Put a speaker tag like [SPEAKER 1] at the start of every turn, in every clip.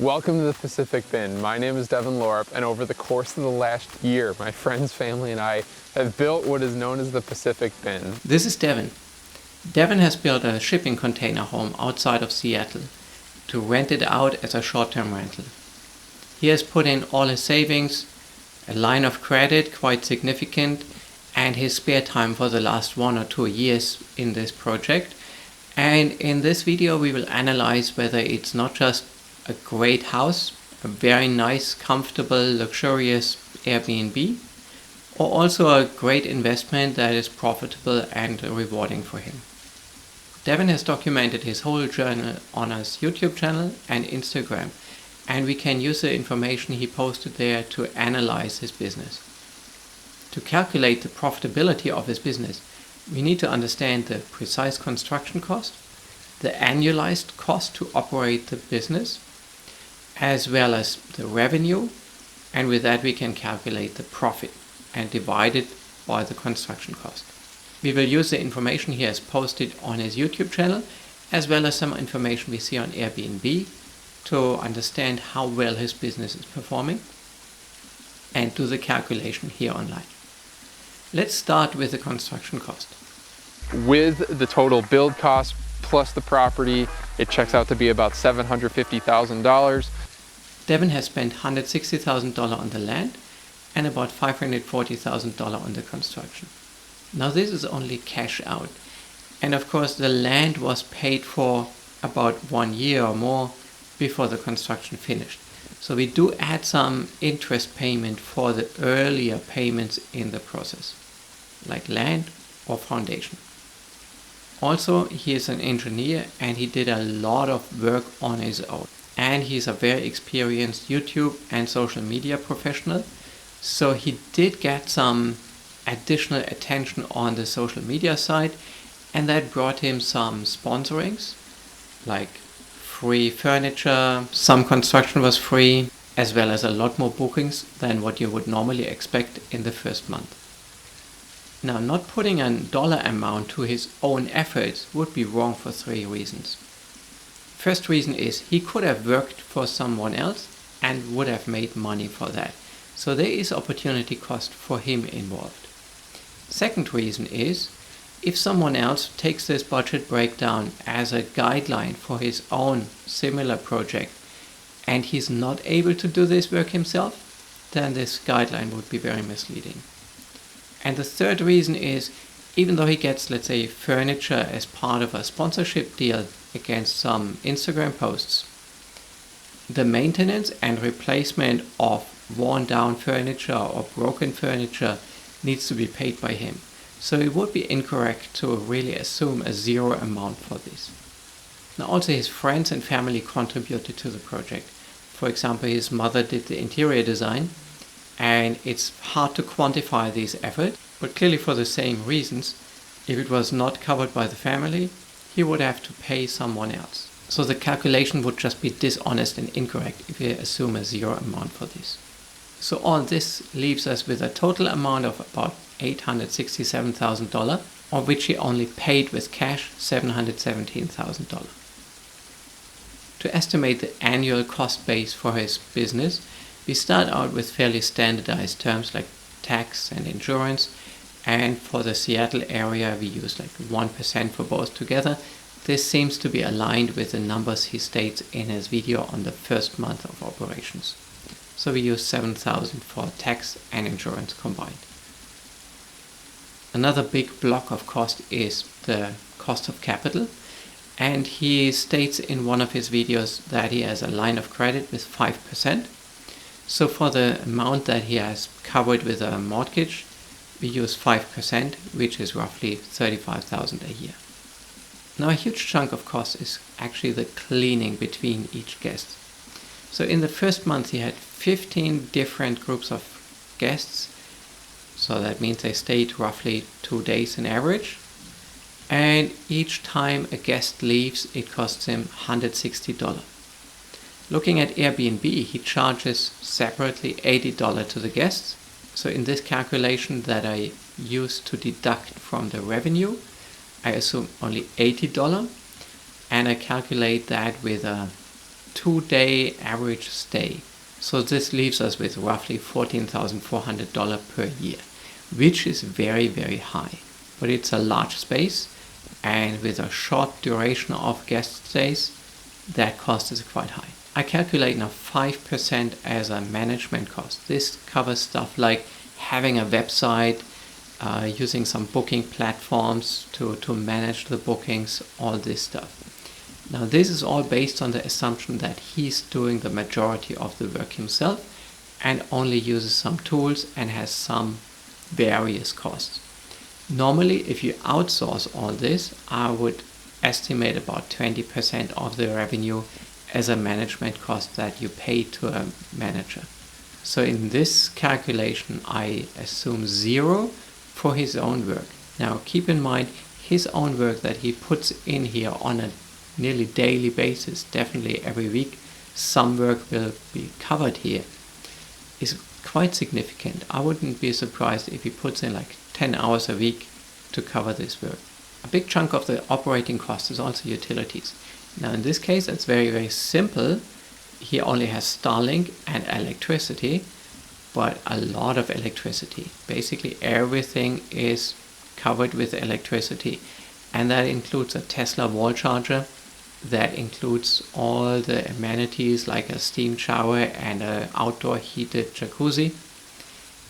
[SPEAKER 1] Welcome to the Pacific Bin. My name is Devon Leroy, and over the course of the last year, my friends, family, and I have built what is known as the Pacific Bin.
[SPEAKER 2] This is Devon. Devon has built a shipping container home outside of Seattle to rent it out as a short-term rental. He has put in all his savings, a line of credit quite significant, and his spare time for the last 1 or 2 years in this project. And in this video we will analyze whether it's not just a great house, a very nice, comfortable, luxurious Airbnb, or also a great investment that is profitable and rewarding for him. Devon has documented his whole journey on his YouTube channel and Instagram, and we can use the information he posted there to analyze his business. To calculate the profitability of his business, we need to understand the precise construction cost, the annualized cost to operate the business, as well as the revenue, and with that we can calculate the profit and divide it by the construction cost. We will use the information he has posted on his YouTube channel, as well as some information we see on Airbnb to understand how well his business is performing and do the calculation here online. Let's start with the construction cost.
[SPEAKER 1] With the total build cost plus the property, it checks out to be about $750,000.
[SPEAKER 2] Devon has spent $160,000 on the land and about $540,000 on the construction. Now this is only cash out, and of course the land was paid for about 1 year or more before the construction finished. So we do add some interest payment for the earlier payments in the process, like land or foundation. Also, he is an engineer and he did a lot of work on his own. And he's a very experienced YouTube and social media professional. So he did get some additional attention on the social media side, and that brought him some sponsorings, like free furniture, some construction was free, as well as a lot more bookings than what you would normally expect in the first month. Now, not putting a dollar amount to his own efforts would be wrong for 3 reasons. First reason is he could have worked for someone else and would have made money for that. So there is opportunity cost for him involved. Second reason is if someone else takes this budget breakdown as a guideline for his own similar project and he's not able to do this work himself, then this guideline would be very misleading. And the third reason is even though he gets, let's say, furniture as part of a sponsorship deal against some Instagram posts, the maintenance and replacement of worn down furniture or broken furniture needs to be paid by him. So it would be incorrect to really assume a zero amount for this. Now also his friends and family contributed to the project. For example, his mother did the interior design, and it's hard to quantify this effort, but clearly for the same reasons, if it was not covered by the family, he would have to pay someone else. So the calculation would just be dishonest and incorrect if we assume a zero amount for this. So all this leaves us with a total amount of about $867,000, of which he only paid with cash $717,000. To estimate the annual cost base for his business, we start out with fairly standardized terms like tax and insurance, and for the Seattle area we use like 1% for both together. This seems to be aligned with the numbers he states in his video on the first month of operations. So we use $7,000 for tax and insurance combined. Another big block of cost is the cost of capital, and he states in one of his videos that he has a line of credit with 5%. So for the amount that he has covered with a mortgage, we use 5%, which is roughly $35,000 a year. Now a huge chunk of cost is actually the cleaning between each guest. So in the first month he had 15 different groups of guests. So that means they stayed roughly 2 days in average. And each time a guest leaves, it costs him $160. Looking at Airbnb, he charges separately $80 to the guests. So in this calculation that I use to deduct from the revenue, I assume only $80, and I calculate that with a 2-day average stay. So this leaves us with roughly $14,400 per year, which is very, very high. But it's a large space, and with a short duration of guest stays, that cost is quite high. I calculate now 5% as a management cost. This covers stuff like having a website, using some booking platforms to manage the bookings, all this stuff. Now this is all based on the assumption that he's doing the majority of the work himself and only uses some tools and has some various costs. Normally, if you outsource all this, I would estimate about 20% of the revenue as a management cost that you pay to a manager. So in this calculation, I assume 0 for his own work. Now keep in mind, his own work that he puts in here on a nearly daily basis, definitely every week, some work will be covered here, is quite significant. I wouldn't be surprised if he puts in like 10 hours a week to cover this work. A big chunk of the operating cost is also utilities. Now in this case, it's very, very simple. He only has Starlink and electricity, but a lot of electricity. Basically everything is covered with electricity, and that includes a Tesla wall charger. That includes all the amenities like a steam shower and an outdoor heated jacuzzi,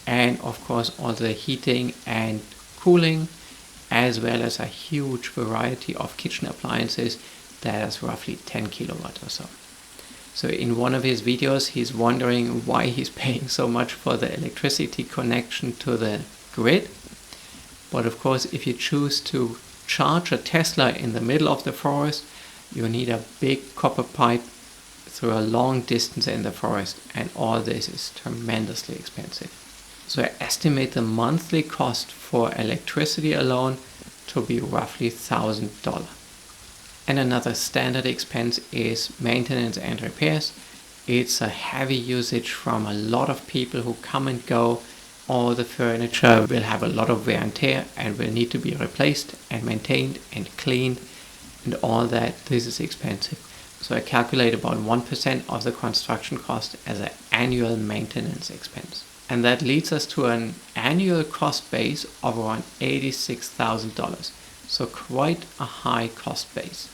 [SPEAKER 2] and of course all the heating and cooling, as well as a huge variety of kitchen appliances that is roughly 10 kilowatt or so. So in one of his videos he's wondering why he's paying so much for the electricity connection to the grid. But of course, if you choose to charge a Tesla in the middle of the forest, you need a big copper pipe through a long distance in the forest, and all this is tremendously expensive. So I estimate the monthly cost for electricity alone to be roughly $1,000. And another standard expense is maintenance and repairs. It's a heavy usage from a lot of people who come and go. All the furniture will have a lot of wear and tear and will need to be replaced and maintained and cleaned and all that. This is expensive. So I calculate about 1% of the construction cost as an annual maintenance expense. And that leads us to an annual cost base of around $86,000. So quite a high cost base.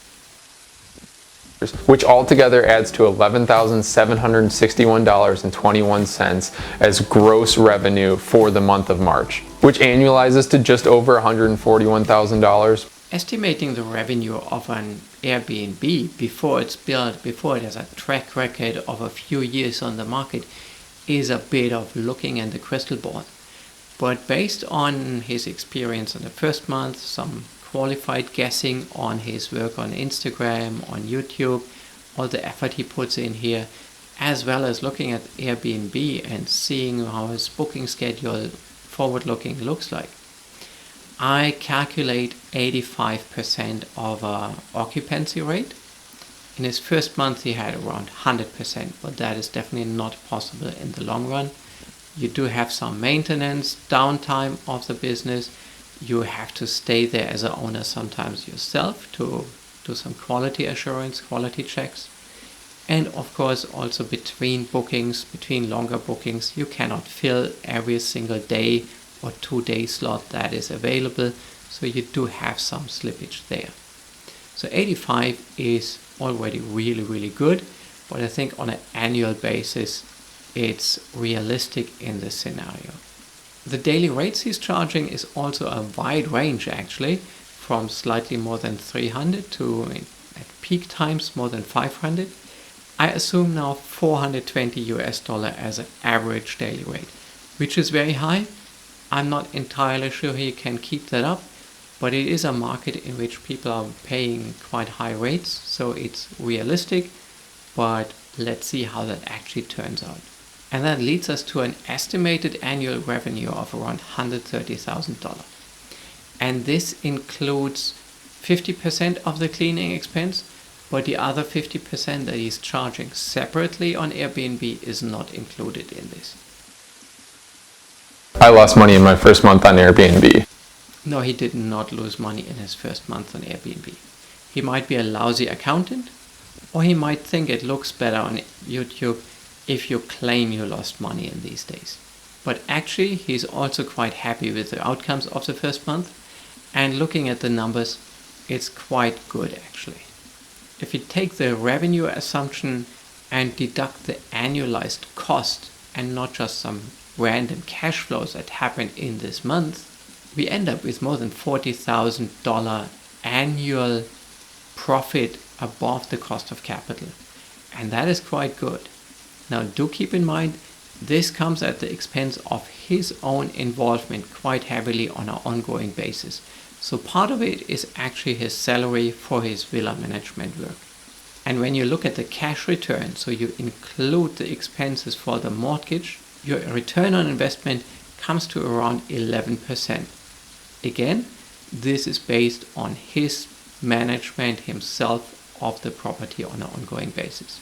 [SPEAKER 1] Which altogether adds to $11,761.21 as gross revenue for the month of March, which annualizes to just over $141,000.
[SPEAKER 2] Estimating the revenue of an AirBNB before it's built, before it has a track record of a few years on the market, is a bit of looking in the crystal ball. But based on his experience in the first month, some qualified guessing on his work on Instagram, on YouTube, all the effort he puts in here, as well as looking at AirBNB and seeing how his booking schedule forward-looking looks like, I calculate 85% of occupancy rate. In his first month he had around 100%, but that is definitely not possible in the long run. You do have some maintenance, downtime of the business. You have to stay there as an owner sometimes yourself to do some quality assurance, quality checks. And of course also between bookings, between longer bookings, you cannot fill every single day or 2-day slot that is available. So you do have some slippage there. So 85 is already really, really good. But I think on an annual basis, it's realistic in this scenario. The daily rates he's charging is also a wide range actually, from slightly more than 300 to at peak times more than 500. I assume now $420 as an average daily rate, which is very high. I'm not entirely sure he can keep that up, but it is a market in which people are paying quite high rates, so it's realistic, but let's see how that actually turns out. And that leads us to an estimated annual revenue of around $130,000. And this includes 50% of the cleaning expense, but the other 50% that he's charging separately on AirBNB is not included in this.
[SPEAKER 1] I lost money in my first month on Airbnb.
[SPEAKER 2] No, he did not lose money in his first month on Airbnb. He might be a lousy accountant, Or he might think it looks better on YouTube if you claim you lost money in these days. But actually, he's also quite happy with the outcomes of the first month. And looking at the numbers, it's quite good actually. If you take the revenue assumption and deduct the annualized cost and not just some random cash flows that happened in this month, we end up with more than $40,000 annual profit above the cost of capital. And that is quite good. Now do keep in mind, this comes at the expense of his own involvement quite heavily on an ongoing basis. So part of it is actually his salary for his villa management work. And when you look at the cash return, so you include the expenses for the mortgage, your return on investment comes to around 11%. Again, this is based on his management himself of the property on an ongoing basis.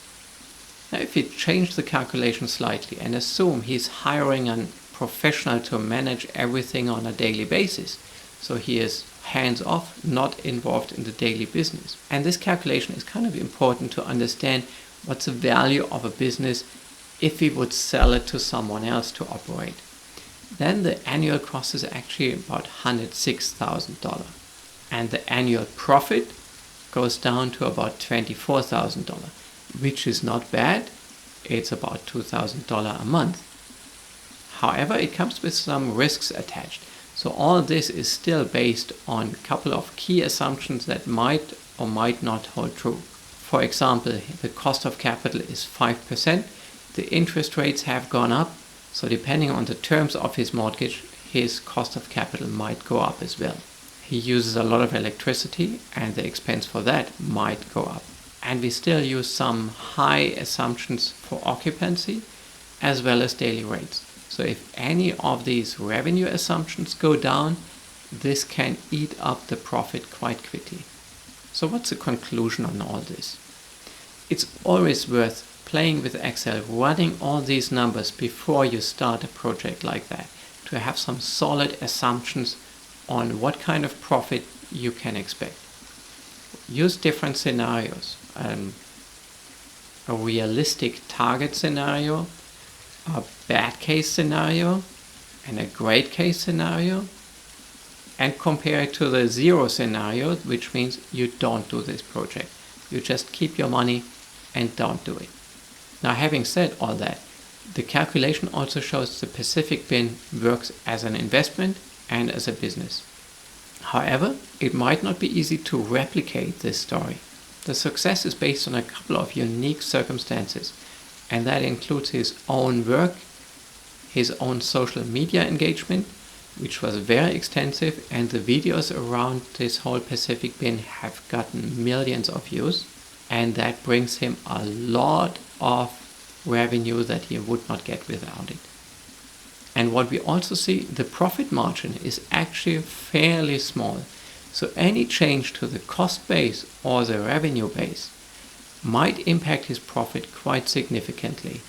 [SPEAKER 2] Now, if you change the calculation slightly and assume he's hiring a professional to manage everything on a daily basis, so he is hands-off, not involved in the daily business. And this calculation is kind of important to understand what's the value of a business if we would sell it to someone else to operate. Then the annual cost is actually about $106,000. And the annual profit goes down to about $24,000, which is not bad. It's about $2,000 a month. However, it comes with some risks attached. So all this is still based on a couple of key assumptions that might or might not hold true. For example, the cost of capital is 5%. The interest rates have gone up. So depending on the terms of his mortgage, his cost of capital might go up as well. He uses a lot of electricity and the expense for that might go up. And we still use some high assumptions for occupancy as well as daily rates. So if any of these revenue assumptions go down, this can eat up the profit quite quickly. So what's the conclusion on all this? It's always worth playing with Excel, running all these numbers before you start a project like that, to have some solid assumptions on what kind of profit you can expect. Use different scenarios. A realistic target scenario, a bad case scenario, and a great case scenario, and compare it to the zero scenario, which means you don't do this project. You just keep your money and don't do it. Now, having said all that, the calculation also shows the Pacific Bin works as an investment and as a business. However, it might not be easy to replicate this story. The success is based on a couple of unique circumstances, and that includes his own work, his own social media engagement, which was very extensive, and the videos around this whole Pacific Bin have gotten millions of views, and that brings him a lot of revenue that he would not get without it. And what we also see, the profit margin is actually fairly small. So any change to the cost base or the revenue base might impact his profit quite significantly.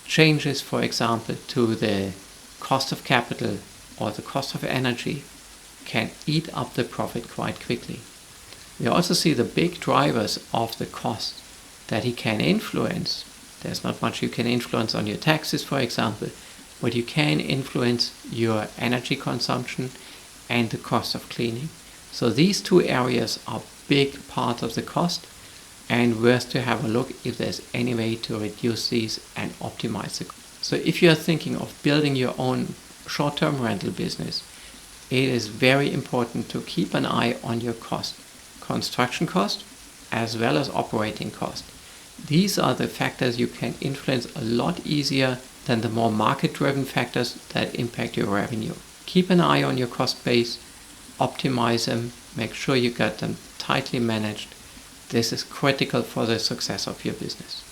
[SPEAKER 2] Changes, for example, to the cost of capital or the cost of energy can eat up the profit quite quickly. We also see the big drivers of the cost that he can influence. There's not much you can influence on your taxes, for example, but you can influence your energy consumption and the cost of cleaning. So these two areas are big part of the cost, and worth to have a look if there's any way to reduce these and optimize it. So if you're thinking of building your own short-term rental business, it is very important to keep an eye on your cost, construction cost as well as operating cost. These are the factors you can influence a lot easier than the more market-driven factors that impact your revenue. Keep an eye on your cost base, optimize them, make sure you got them tightly managed. This is critical for the success of your business.